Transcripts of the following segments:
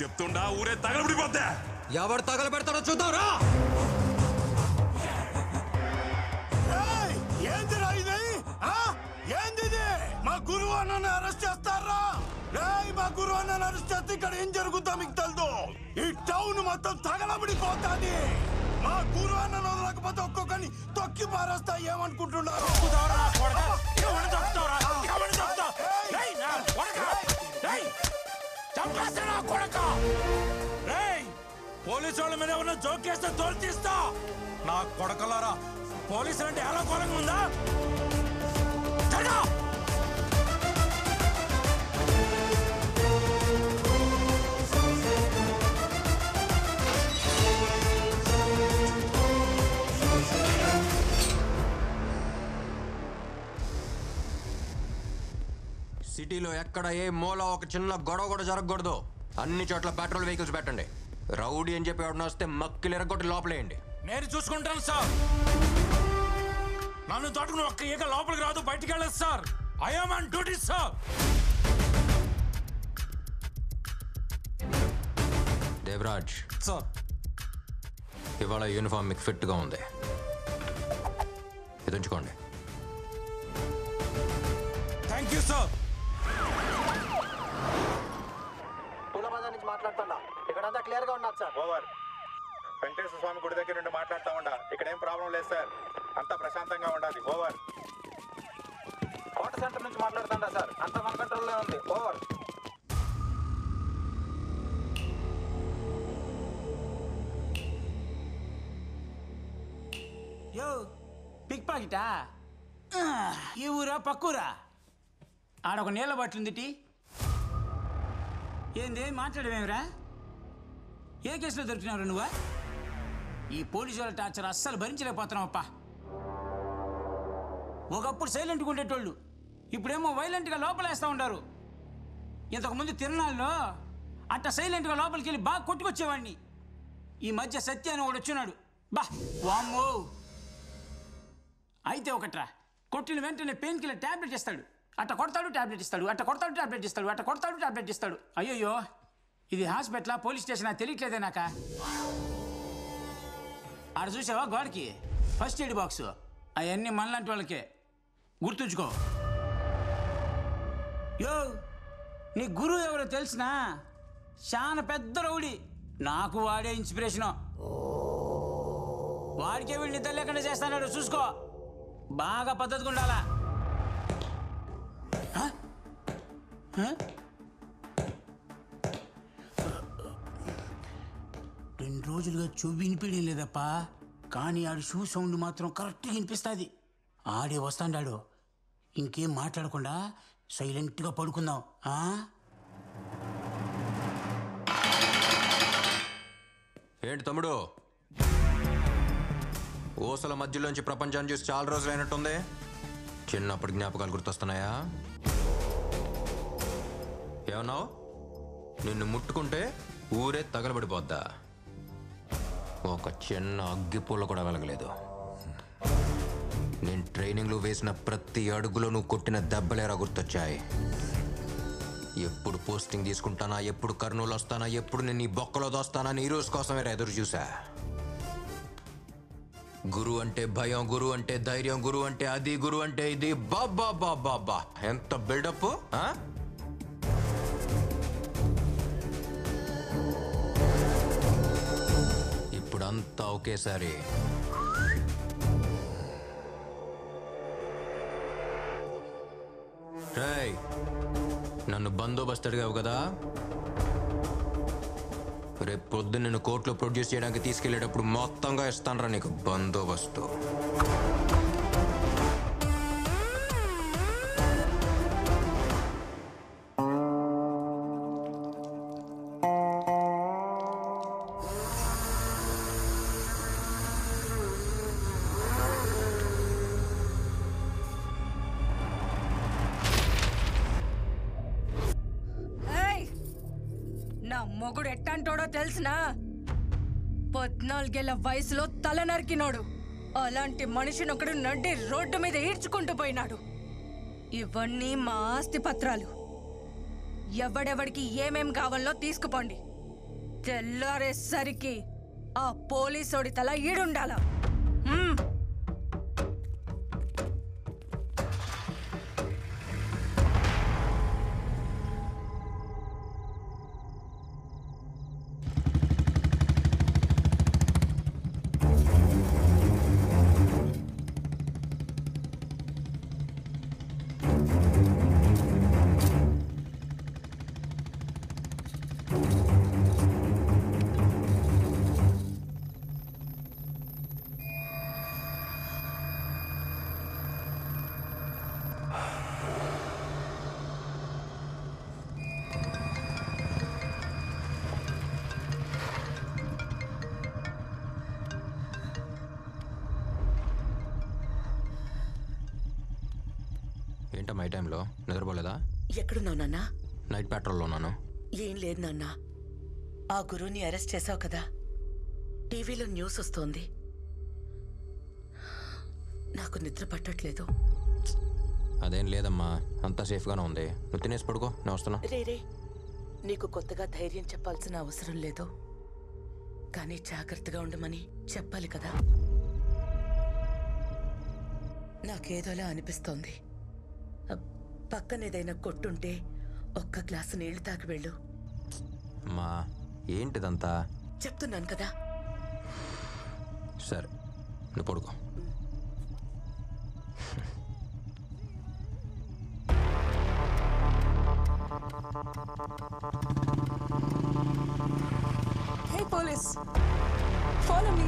చెప్తుండా ఊరే తగలబడిపోతే ఎవరు తగలబెడతాడో చూద్దాంరా. ఏందిరా ఇది? ఏంది? మా గురువు అన్నని అరెస్ట్ చేస్తారా? మా గురువు అన్నని అరెస్ట్ చేస్తే ఇక్కడ ఏం జరుగుతుందో మీకు తెలుదు. ఈ టౌన్ మొత్తం తగలబడిపోతాది. మా గురువు అన్నను వదలకపోతే ఒక్కొక్కని తొక్కి పారేస్తా. ఏమనుకుంటున్నారు? పోలీసు వాళ్ళ మీద ఏమన్నా జోకేస్తే తోలు తీస్తా. నా కొడకలారా, పోలీసులు అంటే ఎలా కోలంగా ఉందా? సిటీలో ఎక్కడ ఏ మూల ఒక చిన్న గొడవ కూడా జరగకూడదు. అన్ని చోట్ల పెట్రోల్ వెహికల్స్ పెట్టండి. రౌడీ అని చెప్పి ఎవడన్నా వస్తే మక్కిలు ఎరగొట్టి లోపలేయండి. నేను చూసుకుంటాను సార్. నన్ను తోటకుని ఒక్క ఈగ లోపలికి రాదు, బయటికి వెళ్ళదు sir. I am on duty sir. Devaraj sir, ఇవాళ యూనిఫామ్ మీకు ఫిట్గా ఉంది. ఇది ఉంచుకోండి. Thank you sir. పూలబజార్ నుంచి మాట్లాడుతున్నా. ఇక్కడంతా క్లియర్ గా ఉన్నది సార్. ఓవర్. వెంకటేశ్వర స్వామి గుడి దగ్గర నుండి మాట్లాడుతూ ఉండా. ఇక్కడ ఏం ప్రాబ్లం లేదు సార్. అంతా ప్రశాంతంగా ఉండాలి. ఓవర్. కోట సెంటర్ నుంచి మాట్లాడుతుండా సార్. అంతా మన కంట్రోల్లో ఉంది. ఓవర్. యో పిక్ పాకెటా? ఈ ఊరా పక్కూరా? ఆడొక నీళ్ళ బాటిల్ ఏంది మాట్లాడమేమిరా? ఏ కేసులో దొరికినావు నువ్వా? ఈ పోలీసు వాళ్ళ టార్చర్ అస్సలు భరించలేకపోతున్నావప్పా. ఒకప్పుడు సైలెంట్గా ఉండేటోళ్ళు ఇప్పుడేమో వైలెంట్గా లోపలేస్తూ ఉంటారు. ఇంతకుముందు తిరునాళ్ళలో అట్ట సైలెంట్గా లోపలికి వెళ్ళి బాగా కొట్టుకొచ్చేవాడిని. ఈ మధ్య సత్య అని ఒకడు వచ్చినాడు. బా వామ్మో. అయితే ఒకట్రా, కొట్టిన వెంటనే పెయిన్ కిల్లర్ ట్యాబ్లెట్ ఇస్తాడు. అట్ట కొడతాడు ట్యాబ్లెట్ ఇస్తాడు, అట్ట కొడతాడు ట్యాబ్లెట్ ఇస్తాడు, అట్ట కొడతాడు ట్యాబ్లెట్ ఇస్తాడు. అయ్యయ్యో, ఇది హాస్పిటలా పోలీస్ స్టేషనా తెలియట్లేదే నాక. ఆడ చూసావా గోడకి ఫస్ట్ ఎయిడ్ బాక్స్? అవన్నీ మనలాంటి వాళ్ళకే, గుర్తుంచుకో. యో, నీ గురువు ఎవరో తెలిసినా? చాలా పెద్ద రౌడీ. నాకు వాడే ఇన్స్పిరేషను. వాడికే వీళ్ళు నిద్ర లేకుండా చేస్తాడు. చూసుకో, బాగా పద్ధతిగా ఉండాలా. 2 రోజులుగా చెవి వినిపించడం లేదప్పా. కానీ ఆడు షూ సౌండ్ మాత్రం కరెక్ట్గా వినిపిస్తుంది. ఆడే వస్తాడాడు. ఇంకేం మాట్లాడకుండా సైలెంట్గా పడుకుందాం. ఏంటి తమ్ముడు, ఊసల మధ్యలోంచి ప్రపంచాన్ని చూసి చాలా రోజులు అయినట్టుంది. చిన్నప్పటి జ్ఞాపకాలు గుర్తొస్తున్నాయా? ఏమన్నావు? నిన్ను ముట్టుకుంటే ఊరే తగలబడిపోద్దా? ఒక చిన్న అగ్గిపూల కూడా వెలగలేదు. నేను ట్రైనింగ్లో వేసిన ప్రతి అడుగులో నువ్వు కొట్టిన దెబ్బలేరా గుర్తొచ్చాయి. ఎప్పుడు పోస్టింగ్ తీసుకుంటానా, ఎప్పుడు కర్నూలు వస్తానా, ఎప్పుడు నేను ఈ బొక్కలో దోస్తానా అని ఈ రోజు కోసమే ఎదురు చూసా. గురువు అంటే భయం, గురువు అంటే ధైర్యం, గురువు అంటే అది, గురువు అంటే ఇది. బాబా బాబా బా, ఎంత బిల్డప్! ఇప్పుడంతా ఒకేసారి రేయ్, నన్ను బందోబస్తు అడిగావు కదా, రేపు పొద్దున్న నిన్ను కోర్టులో ప్రొడ్యూస్ చేయడానికి తీసుకెళ్లేటప్పుడు మొత్తంగా ఇస్తానరా నీకు బందోబస్తు. నా మొగుడు ఎట్టంటోడో తెలిసినా? 14 ఏళ్ల వయసులో తల నరికినోడు. అలాంటి మనిషిని ఒకడు నడ్డి రోడ్డు మీద ఈడ్చుకుంటూ పోయినాడు. ఇవన్నీ మా ఆస్తి పత్రాలు. ఎవడెవడికి ఏమేం కావాలో తీసుకుపోండి. తెల్లారేసరికి ఆ పోలీసోడి తల ఈడుండాల. ఏంటమ్మా ఈ టైంలో నిద్రపోలేదా? ఎక్కడున్నావు నాన్నా? నైట్ పెట్రోల్లో ఉన్నాను. ఏం లేదు నాన్నా. ఆ గురువుని అరెస్ట్ చేసావు కదా, టీవీలో న్యూస్ వస్తోంది. నాకు నిద్ర పట్టట్లేదు. అదేం లేదమ్మా, అంతా సేఫ్గానే ఉంది. నువ్వు తినేసి పడుకో, నేను వస్తున్నా. రే, నీకు కొత్తగా ధైర్యం చెప్పాల్సిన అవసరం లేదు, కానీ జాగ్రత్తగా ఉండమని చెప్పాలి కదా. నాకేదోలా అనిపిస్తోంది. పక్కనేదైనా కొట్టుంటే ఒక్క గ్లాసు నీళ్లు తాకి వెళ్ళు. అమ్మా ఏంటిదంతా? చెప్తున్నాను కదా. సరే నువ్వు పడుకో. Hey police, follow me.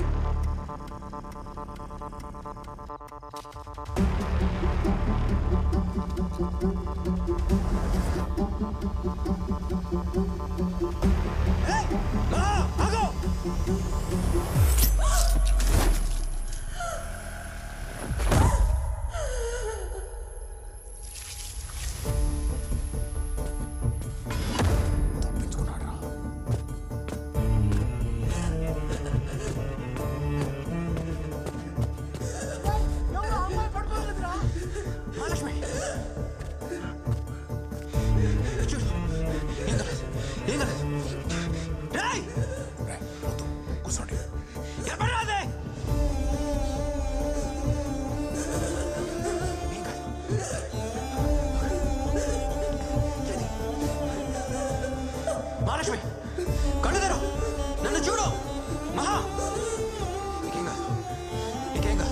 Mahalakshmi కళ్ళు తెరు, నన్ను చూడు. మహా నీకేంగా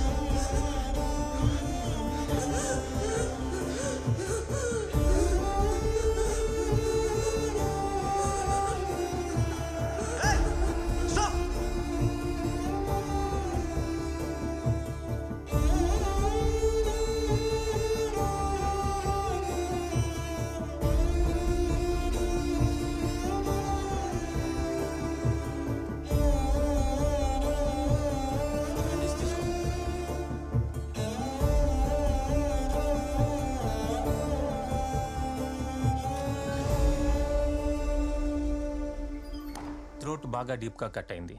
థ్రోట్ బాగా డీప్గా కట్ అయింది,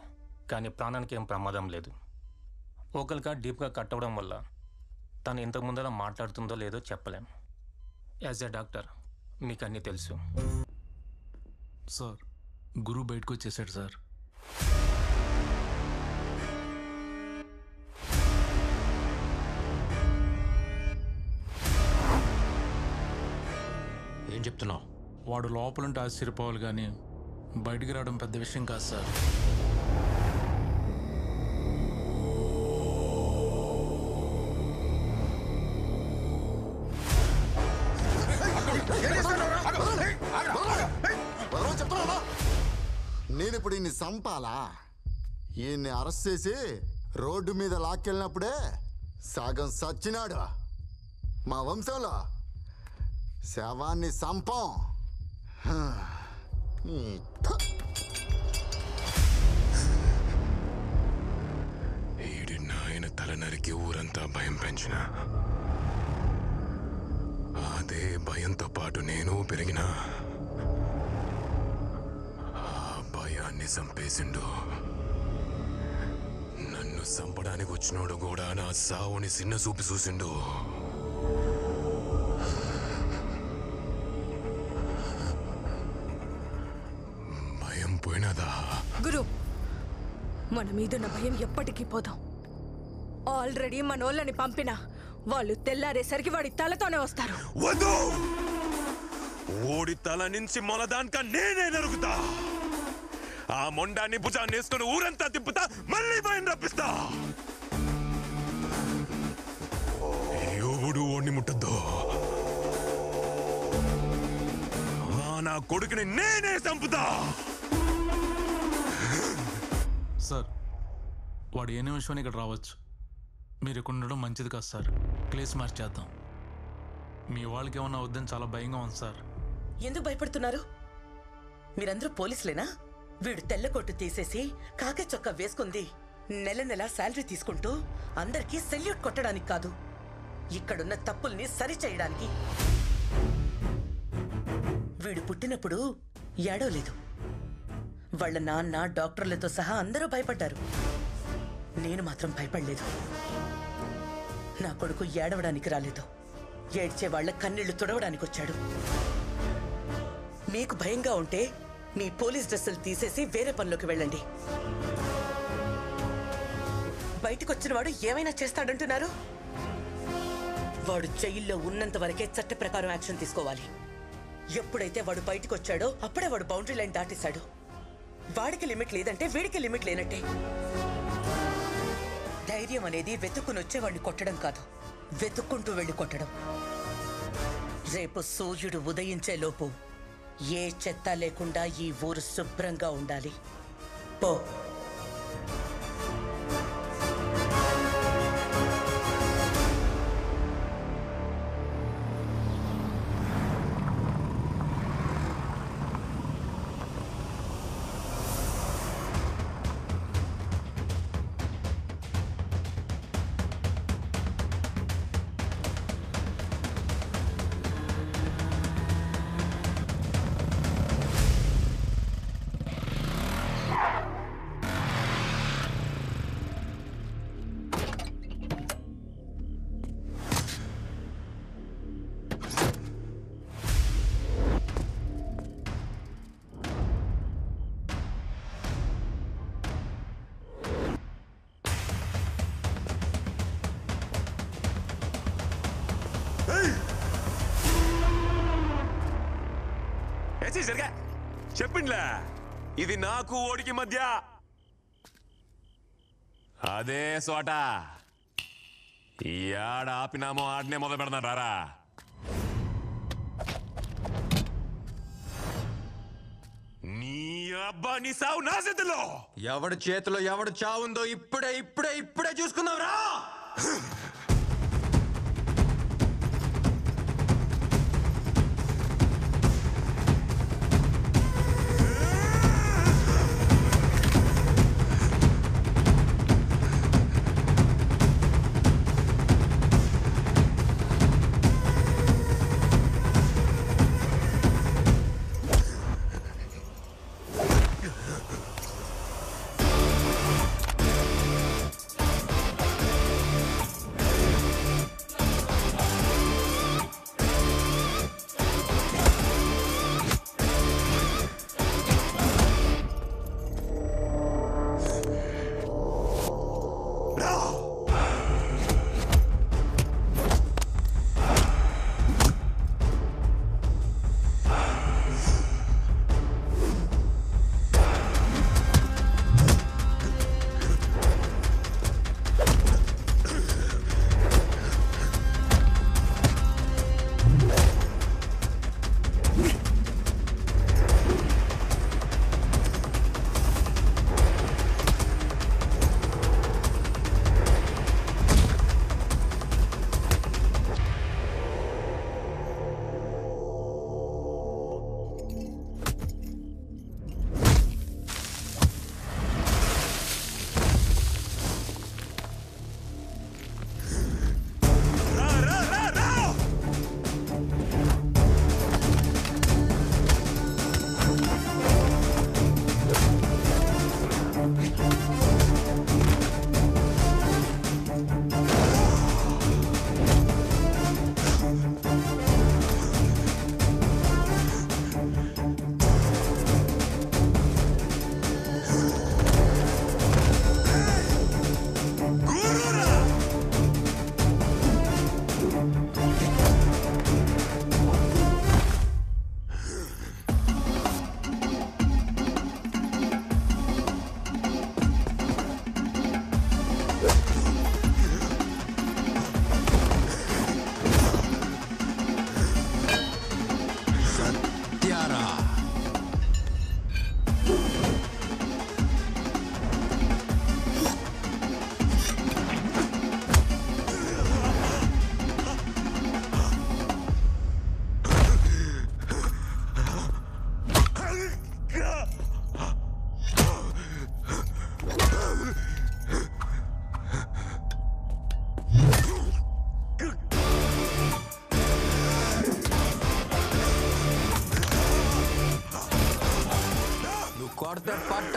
కానీ ప్రాణానికి ఏం ప్రమాదం లేదు. ఓకల్గా డీప్గా కట్ అవ్వడం వల్ల తను ఇంతకు ముందర మాట్లాడుతుందో లేదో చెప్పలేం. యాజ్ ఎ డాక్టర్ మీకు అన్నీ తెలుసు. సార్ గురువు బయటకు వచ్చేసాడు సార్. ఏం చెప్తున్నావు? వాడు లోపలుంటే ఆశ్చర్యపోవాలి, కానీ బయటికి రావడం పెద్ద విషయం కాదు సార్. నేనిప్పుడు ఈయన్ని చంపాలా? ఈయన్ని అరెస్ట్ చేసి రోడ్డు మీద లాక్కెళ్ళినప్పుడే సగం సచ్చినాడు. మా వంశంలో శవాన్ని చంపం. ఈడి నాయన తల నరికి ఊరంతా భయం పెంచిన, అదే భయంతో పాటు నేను పెరిగిన. ఆ భయాన్ని చంపేసిండు. నన్ను చంపడానికి వచ్చినోడు కూడా నా సావుని చిన్న చూపి చూసిండు. భయం పోయినదా? మన మీదున్న భయం ఎప్పటికీ పోదాం. ఆల్రెడీ మనోళ్ళని పంపినా వాళ్ళు తెల్లారేసరికి వాడి తలతోనే వస్తారు. వద్దు, ఓడి తల నుంచి మొలదానిక నేనే నరుగుతా. ఆ మొండాన్ని భుజాన్ని వేసుకుని ఊరంతా తిప్పుతా, మళ్ళీ భయం రప్పిస్తా. ఎవడు ఓడిని ముట్టద్దు. నా కొడుకుని నేనే చంపుతా. సార్, వాడు ఏ నిమిషం ఇక్కడ రావచ్చు. మీరు ఇక్కడ ఉండడం మంచిది కాదు సార్. ప్లేస్ మార్చేద్దాం. మీ వాళ్ళకి ఏమన్నా వద్దని చాలా భయంగా ఉంది సార్. ఎందుకు భయపడుతున్నారు? మీరందరూ పోలీసులేనా? వీడు తెల్ల కొట్టు తీసేసి కాకి చొక్కా వేసుకుంది నెల నెల శాలరీ తీసుకుంటూ అందరికీ సెల్యూట్ కొట్టడానికి కాదు, ఇక్కడున్న తప్పుల్ని సరిచేయడానికి. వీడు పుట్టినప్పుడు ఏడవలేదు. వాళ్ళ నాన్న, డాక్టర్లతో సహా అందరూ భయపడ్డారు. నేను మాత్రం భయపడలేదు. నా కొడుకు ఏడవడానికి రాలేదు, ఏడ్చే వాళ్ళ కన్నీళ్లు తుడవడానికి వచ్చాడు. మీకు భయంగా ఉంటే మీ పోలీస్ డ్రెస్సులు తీసేసి వేరే పనిలోకి వెళ్ళండి. బయటకొచ్చిన వాడు ఏమైనా చేస్తాడంటున్నారు? వాడు జైల్లో ఉన్నంత వరకే చట్ట ప్రకారం యాక్షన్ తీసుకోవాలి. ఎప్పుడైతే వాడు బయటకు వచ్చాడో అప్పుడే వాడు బౌండరీ లైన్ దాటేశాడు. వాడికి లిమిట్ లేదంటే వీడికి లిమిట్ లేనట్టే. ధైర్యం అనేది వెతుక్కుని వచ్చేవాడిని కొట్టడం కాదు, వెతుక్కుంటూ వెళ్ళి కొట్టడం. రేపు సూర్యుడు ఉదయించే లోపు ఏ చెత్త లేకుండా ఈ ఊరు శుభ్రంగా ఉండాలి. పో. చెప్పిండ్లే, ఇది నాకు ఓడికి మధ్య అదే చోట. ఈ ఆడ ఆపినామో ఆడనే మొదలు పెడతాను. రారా, నీ అబ్బా నీ సావు నా చేతిలో. ఎవడి చేతిలో ఎవడు చావుందో ఇప్పుడే ఇప్పుడే ఇప్పుడే చూసుకుందాం రా.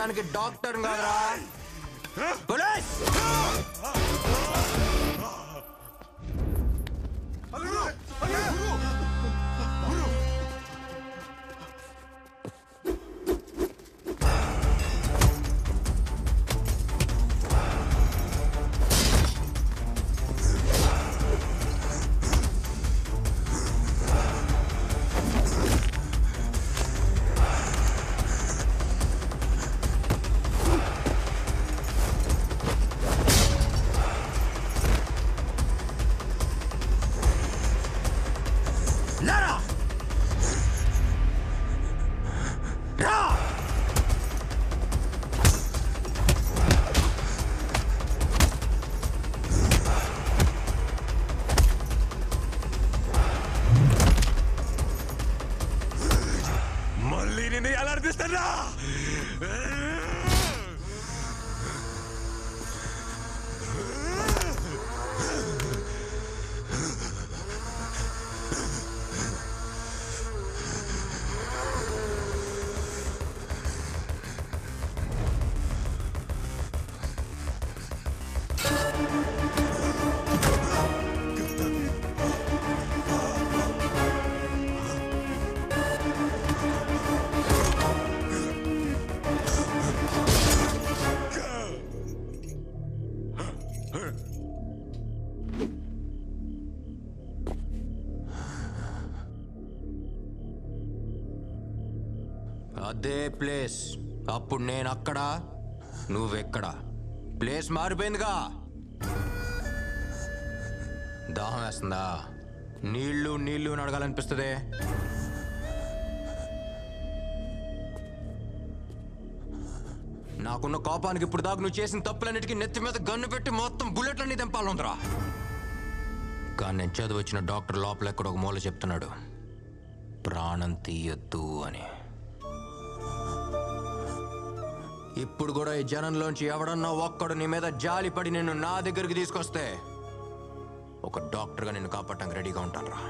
చంపటానికి డాక్టర్ కాదురా. పోలీస్! మళ్ళీ నేను ఎలా అనిపిస్తారా? అదే ప్లేస్. అప్పుడు నేను అక్కడ, నువ్వెక్కడ. ప్లేస్ మారిపోయిందిగా. దాహం వేస్తుందా? నీళ్ళు నీళ్ళు అడగాలనిపిస్తుంది. నాకున్న కోపానికి ఇప్పుడు దాకా నువ్వు చేసిన తప్పులన్నిటికీ నెత్తి మీద గన్ను పెట్టి మొత్తం బుల్లెట్లన్నీ తెంపాలందరా. కానీ నేను చదివచ్చిన డాక్టర్ లోపల ఎక్కడ ఒక మూల చెప్తున్నాడు, ప్రాణం తీయొద్దు అని. ఇప్పుడు కూడా ఈ జనంలోంచి ఎవడన్నా ఒక్కడు నీ మీద జాలి పడి నిన్ను నా దగ్గరికి తీసుకొస్తే ఒక డాక్టర్గా నిన్ను కాపాడటానికి రెడీగా ఉంటాను రా.